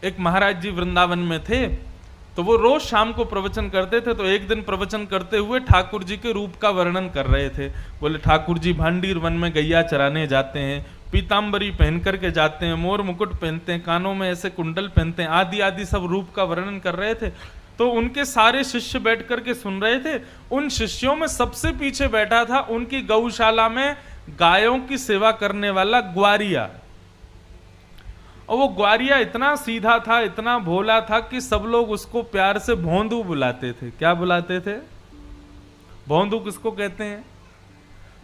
एक महाराज जी वृंदावन में थे, तो वो रोज शाम को प्रवचन करते थे। तो एक दिन प्रवचन करते हुए ठाकुर जी के रूप का वर्णन कर रहे थे। बोले ठाकुर जी भांडीर वन में गैया चराने जाते हैं, पीताम्बरी पहन करके जाते हैं, मोर मुकुट पहनते हैं, कानों में ऐसे कुंडल पहनते हैं, आदि आदि सब रूप का वर्णन कर रहे थे। तो उनके सारे शिष्य बैठ करके सुन रहे थे। उन शिष्यों में सबसे पीछे बैठा था उनकी गौशाला में गायों की सेवा करने वाला ग्वारिया। और वो ग्वारिया इतना सीधा था, इतना भोला था कि सब लोग उसको प्यार से भोंदू बुलाते थे। क्या बुलाते थे? भोंदू किसको कहते हैं?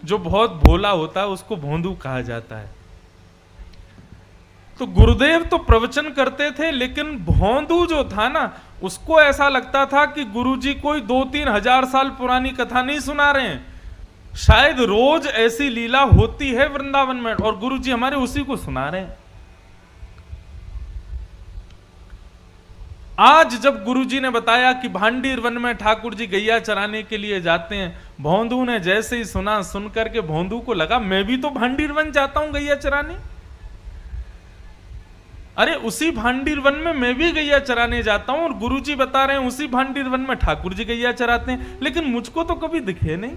जो बहुत भोला होता है उसको भोंदू कहा जाता है। तो गुरुदेव तो प्रवचन करते थे, लेकिन भोंदू जो था ना, उसको ऐसा लगता था कि गुरुजी कोई 2-3 हजार साल पुरानी कथा नहीं सुना रहे हैं, शायद रोज ऐसी लीला होती है वृंदावन में और गुरुजी हमारे उसी को सुना रहे हैं। आज जब गुरुजी ने बताया कि भांडीर वन में ठाकुर जी गैया चराने के लिए जाते हैं, भोंदू ने जैसे ही सुना, सुन करके भोंदू को लगा मैं भी तो भांडीर वन जाता हूं गैया चराने। अरे उसी भांडीर वन में मैं भी गैया चराने जाता हूं और गुरुजी बता रहे हैं उसी भांडीर वन में ठाकुर जी गैया चराते हैं, लेकिन मुझको तो कभी दिखे नहीं।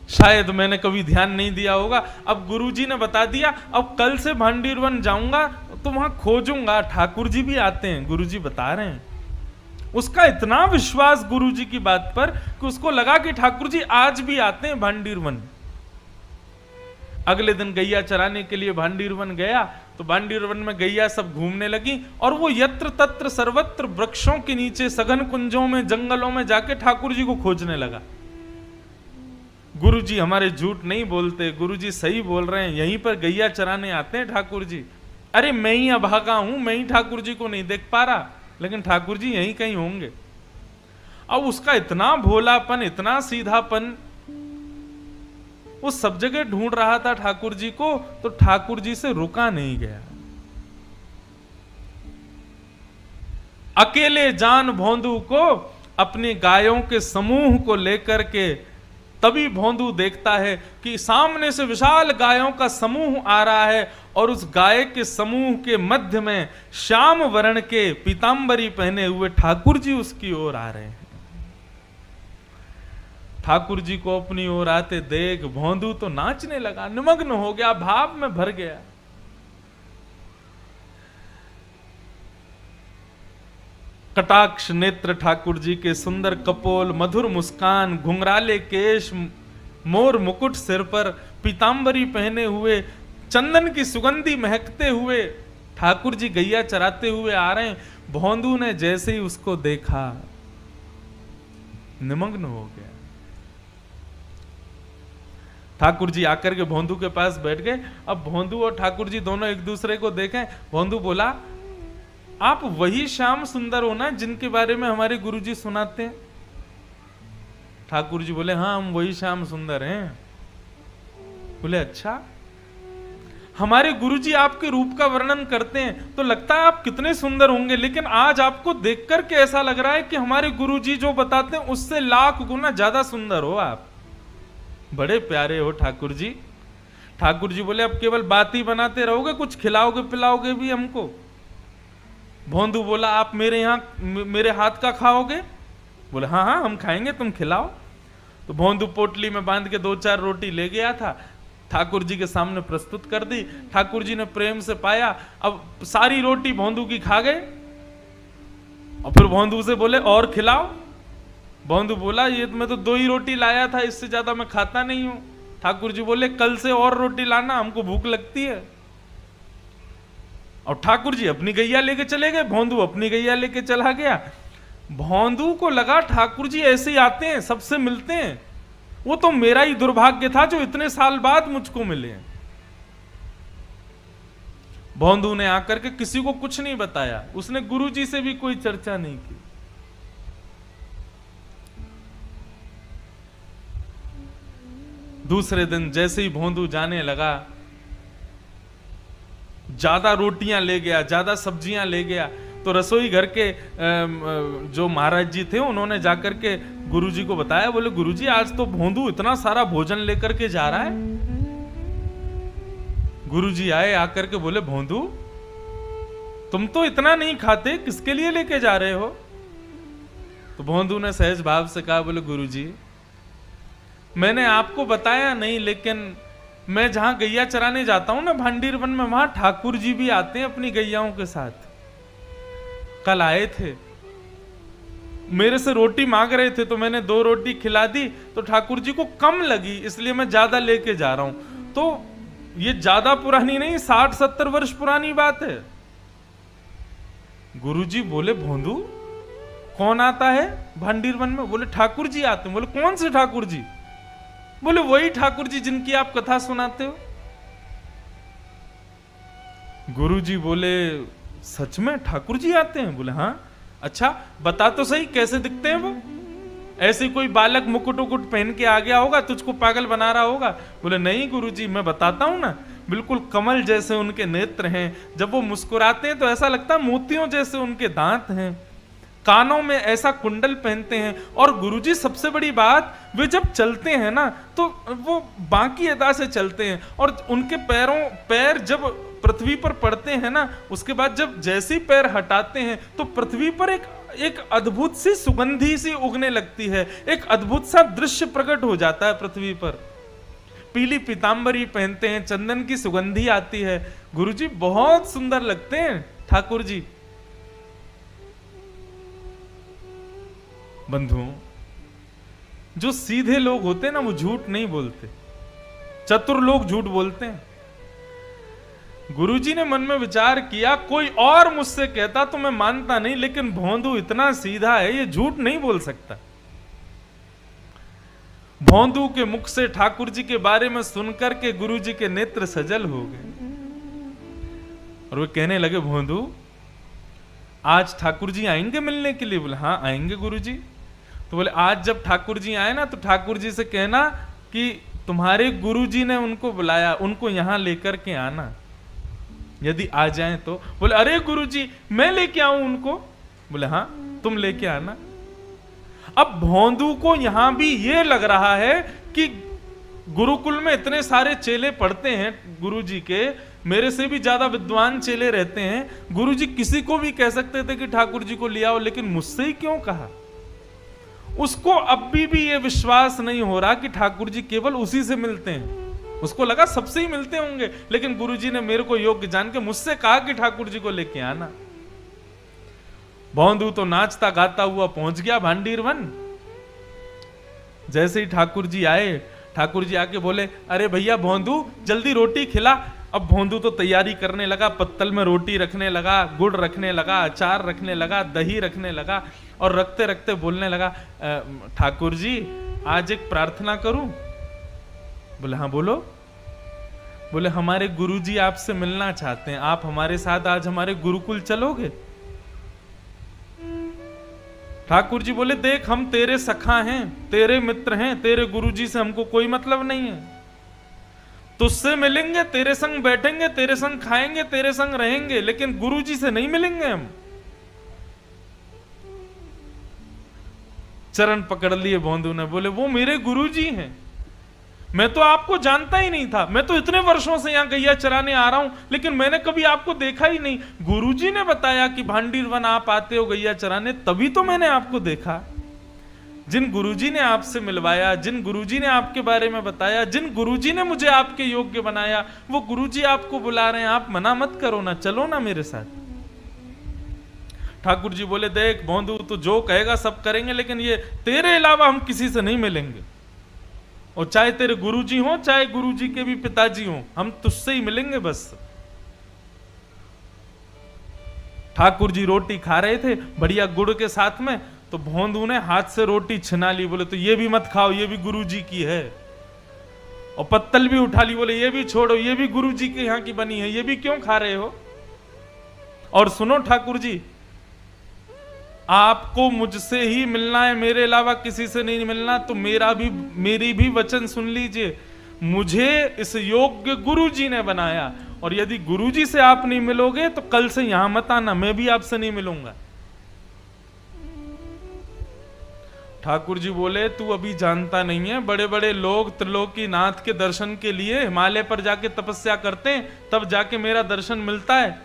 शायद मैंने कभी ध्यान नहीं दिया होगा। अब गुरुजी ने बता दिया, अब कल से भांडीर वन जाऊंगा तो वहां खोजूंगा, ठाकुर जी भी आते हैं, गुरुजी बता रहे हैं। उसका इतना विश्वास गुरुजी की बात पर कि उसको लगा कि ठाकुर जी आज भी आते हैं भांडीर वन। अगले दिन गैया चराने के लिए भांडीर वन गया, तो भांडीर वन में गैया सब घूमने लगी और वो यत्र तत्र सर्वत्र वृक्षों के नीचे, सघन कुंजों में, जंगलों में जाके ठाकुर जी को खोजने लगा। गुरुजी हमारे झूठ नहीं बोलते, गुरुजी सही बोल रहे हैं, यहीं पर गैया चराने आते हैं ठाकुर जी। अरे मैं ही अभागा हूं, मैं ही ठाकुर जी को नहीं देख पा रहा, लेकिन ठाकुर जी यहीं कहीं होंगे। अब उसका इतना भोलापन, इतना सीधापन, वो सब जगह ढूंढ रहा था ठाकुर जी को, तो ठाकुर जी से रुका नहीं गया। अकेले जान भोंदू को अपनी गायों के समूह को लेकर के, तभी भोंदू देखता है कि सामने से विशाल गायों का समूह आ रहा है और उस गाय के समूह के मध्य में श्याम वर्ण के पीतांबरी पहने हुए ठाकुर जी उसकी ओर आ रहे हैं। ठाकुर जी को अपनी ओर आते देख भोंदू तो नाचने लगा, निमग्न हो गया, भाव में भर गया। कटाक्ष नेत्र ठाकुर जी के, सुंदर कपोल, मधुर मुस्कान, घुंघराले केश, मोर मुकुट सिर पर, पीतांबरी पहने हुए, चंदन की सुगंधी महकते हुए ठाकुर जी गैया चराते हुए आ रहे हैं। भोंदू ने जैसे ही उसको देखा निमग्न हो गया। ठाकुर जी आकर के भोंदू के पास बैठ गए। अब भोंदू और ठाकुर जी दोनों एक दूसरे को देखें। भोंदू बोला, आप वही श्याम सुंदर हो ना जिनके बारे में हमारे गुरुजी सुनाते हैं? ठाकुर जी बोले, हाँ हम वही श्याम सुंदर हैं। बोले, अच्छा। हमारे गुरुजी आपके रूप का वर्णन करते हैं तो लगता है आप कितने सुंदर होंगे, लेकिन आज आपको देख करके ऐसा लग रहा है कि हमारे गुरुजी जो बताते हैं उससे लाख गुना ज्यादा सुंदर हो आप। बड़े प्यारे हो ठाकुर जी। ठाकुर जी बोले, अब केवल बात ही बनाते रहोगे, कुछ खिलाओगे पिलाओगे भी हमको? भोंदू बोला, आप मेरे यहाँ मेरे हाथ का खाओगे? बोले, हाँ हाँ हम खाएंगे, तुम खिलाओ। तो भोंदू पोटली में बांध के 2-4 रोटी ले गया था, ठाकुर जी के सामने प्रस्तुत कर दी। ठाकुर जी ने प्रेम से पाया। अब सारी रोटी भोंदू की खा गए और फिर भोंदू से बोले, और खिलाओ। भोंदू बोला, ये मैं तो 2 ही रोटी लाया था, इससे ज्यादा मैं खाता नहीं हूं। ठाकुर जी बोले, कल से और रोटी लाना, हमको भूख लगती है। और ठाकुर जी अपनी गैया लेके चले गए, भोंदू अपनी गैया लेके चला गया। भोंदू को लगा ठाकुर जी ऐसे ही आते हैं, सबसे मिलते हैं, वो तो मेरा ही दुर्भाग्य था जो इतने साल बाद मुझको मिले। भोंदू ने आकर के किसी को कुछ नहीं बताया, उसने गुरुजी से भी कोई चर्चा नहीं की। दूसरे दिन जैसे ही भोंदू जाने लगा, ज्यादा रोटियां ले गया, ज्यादा सब्जियां ले गया। तो रसोई घर के जो महाराज जी थे उन्होंने जाकर के गुरुजी को बताया। बोले, गुरुजी आज तो भोंदू इतना सारा भोजन लेकर के जा रहा है। गुरुजी आए, आकर के बोले भोंदू तुम तो इतना नहीं खाते, किसके लिए लेके जा रहे हो? तो भोंदू ने सहज भाव से कहा, बोले गुरुजी मैंने आपको बताया नहीं, लेकिन मैं जहां गैया चराने जाता हूं ना भांडीर वन में, वहां ठाकुर जी भी आते हैं अपनी गैयाओं के साथ। कल आए थे, मेरे से रोटी मांग रहे थे तो मैंने 2 रोटी खिला दी, तो ठाकुर जी को कम लगी इसलिए मैं ज्यादा लेके जा रहा हूं। तो ये ज्यादा पुरानी नहीं, 60-70 वर्ष पुरानी बात है। गुरुजी बोले भोंदू कौन आता है भांडीर वन में? बोले ठाकुर जी आते हैं। बोले कौन से ठाकुर जी? बोले वही ठाकुर जी जिनकी आप कथा सुनाते हो। गुरुजी बोले सच में ठाकुर जी आते हैं? बोले हाँ। अच्छा बता तो सही कैसे दिखते हैं वो? ऐसे कोई बालक मुकुट उकुट पहन के आ गया होगा, तुझको पागल बना रहा होगा? बोले नहीं गुरुजी मैं बताता हूं ना, बिल्कुल कमल जैसे उनके नेत्र हैं, जब वो मुस्कुराते हैं तो ऐसा लगता है मोतियों जैसे उनके दांत हैं, कानों में ऐसा कुंडल पहनते हैं, और गुरुजी सबसे बड़ी बात वे जब चलते हैं ना तो वो बाकी अदा से चलते हैं, और उनके पैर जब पृथ्वी पर पड़ते हैं ना, उसके बाद जब जैसे पैर हटाते हैं तो पृथ्वी पर एक अद्भुत सी सुगंधी सी उगने लगती है, एक अद्भुत सा दृश्य प्रकट हो जाता है पृथ्वी पर। पीली पीतांबरी पहनते हैं, चंदन की सुगंधी आती है, गुरुजी बहुत सुंदर लगते हैं ठाकुर जी। बंधुओं, जो सीधे लोग होते हैं ना वो झूठ नहीं बोलते, चतुर लोग झूठ बोलते हैं। गुरुजी ने मन में विचार किया, कोई और मुझसे कहता तो मैं मानता नहीं, लेकिन भोंदू इतना सीधा है ये झूठ नहीं बोल सकता। भोंदू के मुख से ठाकुर जी के बारे में सुनकर के गुरुजी के नेत्र सजल हो गए, और वे कहने लगे भोंदू आज ठाकुर जी आएंगे मिलने के लिए? बोले हाँ आएंगे गुरुजी। तो बोले आज जब ठाकुर जी आए ना तो ठाकुर जी से कहना कि तुम्हारे गुरुजी ने उनको बुलाया, उनको यहां लेकर के आना, यदि आ जाएं तो। बोले अरे गुरुजी मैं लेके आऊं उनको? बोले हाँ तुम लेके आना। अब भोंदू को यहां भी ये लग रहा है कि गुरुकुल में इतने सारे चेले पढ़ते हैं गुरुजी के, मेरे से भी ज्यादा विद्वान चेले रहते हैं, गुरुजी किसी को भी कह सकते थे कि ठाकुर जी को ले आओ, लेकिन मुझसे ही क्यों कहा? उसको अब भी ये विश्वास नहीं हो रहा कि ठाकुर जी केवल उसी से मिलते हैं। उसको लगा सबसे ही मिलते होंगे, लेकिन गुरुजी ने मेरे को योग्य जान के मुझसे कहा कि ठाकुर जी को लेके आना। भोंदू तो नाचता गाता हुआ पहुंच गया भांडीर वन। जैसे ही ठाकुर जी आए, ठाकुर जी आके बोले अरे भैया भोंदू जल्दी रोटी खिला। अब भोंदू तो तैयारी करने लगा, पत्तल में रोटी रखने लगा, गुड़ रखने लगा, अचार रखने लगा, दही रखने लगा, और रखते रखते बोलने लगा ठाकुर जी आज एक प्रार्थना करूं? बोले हाँ बोलो। बोले हमारे गुरुजी आपसे मिलना चाहते हैं, आप हमारे साथ आज हमारे गुरुकुल चलोगे? ठाकुर जी बोले देख हम तेरे सखा हैं, तेरे मित्र हैं, तेरे गुरुजी से हमको कोई मतलब नहीं है, तुझसे मिलेंगे, तेरे संग बैठेंगे, तेरे संग खाएंगे, तेरे संग रहेंगे, लेकिन गुरुजी से नहीं मिलेंगे हम। चरण पकड़ लिए भोंदू ने, बोले वो मेरे गुरुजी हैं, मैं तो आपको जानता ही नहीं था, मैं तो इतने वर्षों से यहां गैया चराने आ रहा हूं, लेकिन मैंने कभी आपको देखा ही नहीं। गुरुजी ने बताया कि भांडीर वन आप आते हो गैया चराने, तभी तो मैंने आपको देखा। जिन गुरुजी ने आपसे मिलवाया, जिन गुरुजी ने आपके बारे में बताया, जिन गुरुजी ने मुझे आपके योग्य बनाया, वो गुरुजी आपको बुला रहे हैं, आप मना मत करो ना, चलो ना मेरे साथ। ठाकुर जी बोले देख भोंदू तो जो कहेगा सब करेंगे, लेकिन ये तेरे अलावा हम किसी से नहीं मिलेंगे, और चाहे तेरे गुरुजी हो चाहे गुरुजी के भी पिताजी हो, हम तुझसे ही मिलेंगे बस। ठाकुर जी रोटी खा रहे थे बढ़िया गुड़ के साथ में, तो भोंदू ने हाथ से रोटी छिना ली, बोले तो ये भी मत खाओ, ये भी गुरुजी की है। और पत्तल भी उठा ली, बोले ये भी छोड़ो, ये भी गुरुजी के यहां की बनी है, ये भी क्यों खा रहे हो? और सुनो ठाकुर जी, आपको मुझसे ही मिलना है, मेरे अलावा किसी से नहीं मिलना, तो मेरी भी वचन सुन लीजिए, मुझे इस योग्य गुरुजी ने बनाया, और यदि गुरुजी से आप नहीं मिलोगे तो कल से यहां मत आना, मैं भी आपसे नहीं मिलूंगा। ठाकुर जी बोले तू अभी जानता नहीं है, बड़े बड़े लोग त्रिलोकीनाथ के दर्शन के लिए हिमालय पर जाके तपस्या करते हैं, तब जाके मेरा दर्शन मिलता है,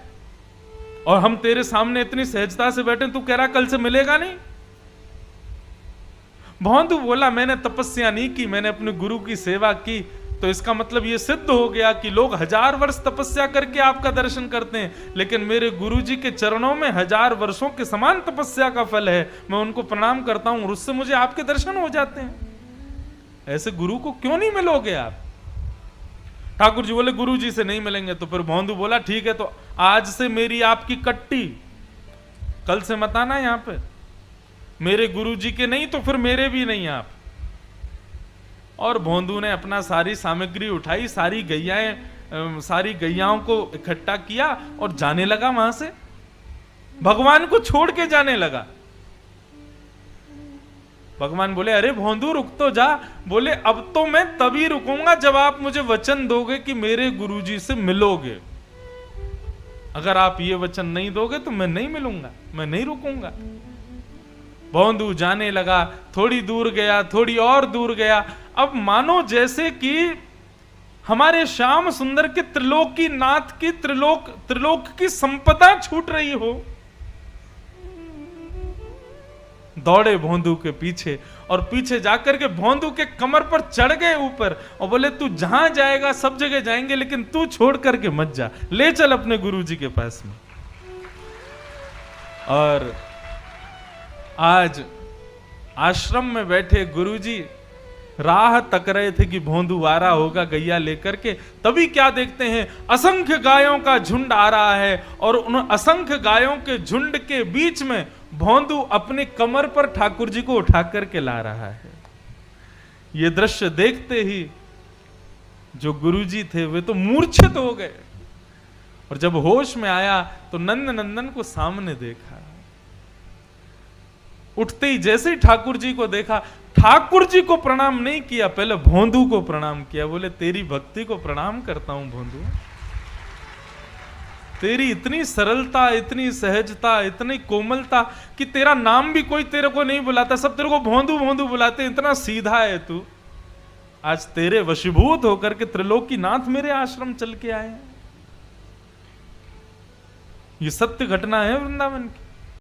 और हम तेरे सामने इतनी सहजता से बैठे, तू कह रहा कल से मिलेगा नहीं। भौंदू बोला मैंने तपस्या नहीं की, मैंने अपने गुरु की सेवा की, तो इसका मतलब यह सिद्ध हो गया कि लोग 1000 वर्ष तपस्या करके आपका दर्शन करते हैं, लेकिन मेरे गुरु जी के चरणों में 1000 वर्षों के समान तपस्या का फल है, मैं उनको प्रणाम करता हूं और उससे मुझे आपके दर्शन हो जाते हैं। ऐसे गुरु को क्यों नहीं मिलोगे आप? ठाकुर जी बोले गुरु जी से नहीं मिलेंगे। तो फिर भौंदू बोला ठीक है, तो आज से मेरी आपकी कट्टी, कल से मत आना यहां पे, मेरे गुरु जी के नहीं तो फिर मेरे भी नहीं आप। और भौंदू ने अपना सारी सामग्री उठाई, सारी गैयाओं को इकट्ठा किया और जाने लगा वहां से, भगवान को छोड़ के जाने लगा। भगवान बोले अरे भौंदू रुक तो जा। बोले अब तो मैं तभी रुकूंगा जब आप मुझे वचन दोगे कि मेरे गुरुजी से मिलोगे। अगर आप ये वचन नहीं दोगे तो मैं नहीं मिलूंगा, मैं नहीं रुकूंगा। भौंदू जाने लगा, थोड़ी दूर गया, थोड़ी और दूर गया। अब मानो जैसे कि हमारे श्याम सुंदर के त्रिलोकीनाथ की त्रिलोक की संपदा छूट रही हो। दौड़े भौंदू के पीछे और पीछे जाकर के भौंदू के कमर पर चढ़ गए ऊपर और बोले तू जहां जाएगा सब जगह जाएंगे, लेकिन तू छोड़ करके मत जा, ले चल अपने गुरुजी के पास में। और आज आश्रम में बैठे गुरुजी राह तक रहे थे कि भौंदू आ रहा होगा गैया लेकर के, तभी क्या देखते हैं असंख्य गायों का झुंड आ रहा है और उन असंख्य गायों के झुंड के बीच में भौंदू अपने कमर पर ठाकुर जी को उठा करके ला रहा है। ये दृश्य देखते ही जो गुरुजी थे वे तो मूर्छित हो गए, और जब होश में आया तो नंद नंदन को सामने देखा। उठते ही जैसे ही ठाकुर जी को देखा, ठाकुर जी को प्रणाम नहीं किया, पहले भौंदू को प्रणाम किया। बोले तेरी भक्ति को प्रणाम करता हूं भौंदू, तेरी इतनी सरलता, इतनी सहजता, इतनी कोमलता कि तेरा नाम भी कोई तेरे को नहीं बुलाता, सब तेरे को भौंदू भौंदू बुलाते, इतना सीधा है तू। आज तेरे वशीभूत होकर के त्रिलोकीनाथ मेरे आश्रम चल के आए हैं। ये सत्य घटना है वृंदावन की।